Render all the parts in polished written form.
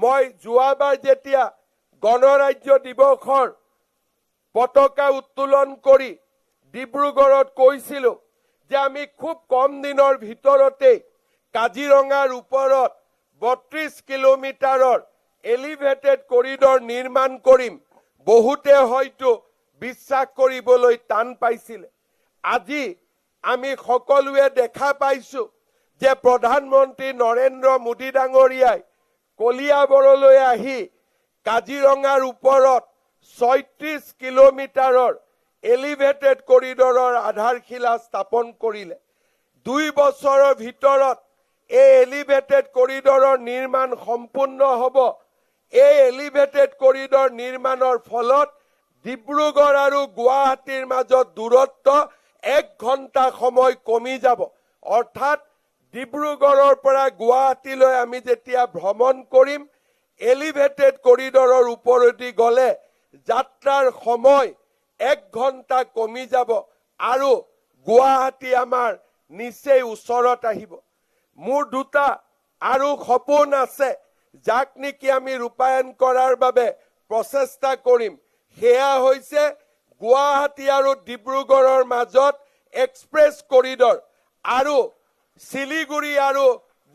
মই যোৱাবাৰ যেতিয়া গণৰাজ্য দিৱসৰ পতাকা উত্তোলন কৰি ডিব্ৰুগড়ত কৈছিলো যে আমি খুব কম দিনৰ ভিতৰতে কাজিৰঙাৰ ওপৰত 32 কিলোমিটাৰৰ এলিভেটেড কৰিডৰ নিৰ্মাণ কৰিম। বহুতে হয়তো বিশ্বাস কৰিবলৈ টান পাইছিল। আজি আমি সকলোৱে দেখা পাইছো যে প্ৰধানমন্ত্ৰী নৰেন্দ্ৰ মোদী ডাঙৰীয়াই কলিয়াবৰলৈ আহি কাজিৰঙাৰ ওপৰত 36 কিলোমিটাৰৰ এলিভেটেড কৰিডৰৰ আধাৰশিলা স্থাপন কৰিলে। 2 বছৰৰ ভিতৰত এই এলিভেটেড কৰিডৰৰ নিৰ্মাণ সম্পূৰ্ণ হ'ব। এই এলিভেটেড কৰিডৰ নিৰ্মাণৰ ফলত ডিব্ৰুগড় আৰু গুৱাহাটীৰ মাজত দূৰত্ব 1 ঘণ্টা সময় কমি যাব। অৰ্থাৎ ডিব্ৰুগড়ৰ পৰা গুৱাহাটীলৈ আমি যেতিয়া ভ্ৰমণ কৰিম, এলিভেটেড কৰিডৰৰ ওপৰেদি গ'লে যাত্ৰাৰ সময় 1 ঘণ্টা কমি যাব আৰু গুৱাহাটী আমাৰ নিচেই ওচৰত আহিব। মোৰ দুটা আৰু সপোন আছে যাক নেকি আমি ৰূপায়ণ কৰাৰ বাবে প্ৰচেষ্টা কৰিম। সেয়া হৈছে গুৱাহাটী আৰু ডিব্ৰুগড়ৰ মাজত এক্সপ্ৰেছ কৰিডৰ আৰু শিলিগুৰি আৰু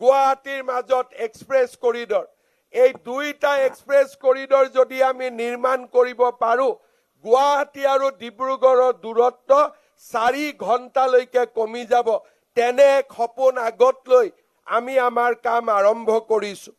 গুৱাহাটীৰ মাজত এক্সপ্ৰেছ কৰিডৰ। এই দুইটা এক্সপ্ৰেছ কৰিডৰ যদি আমি নিৰ্মাণ কৰিব পাৰো, গুৱাহাটী আৰু ডিব্ৰুগড়ৰ দূৰত্ব 4 ঘণ্টালৈকে কমি যাব। তেনে এক সপোন আগত লৈ আমি আমাৰ কাম আৰম্ভ কৰিছো।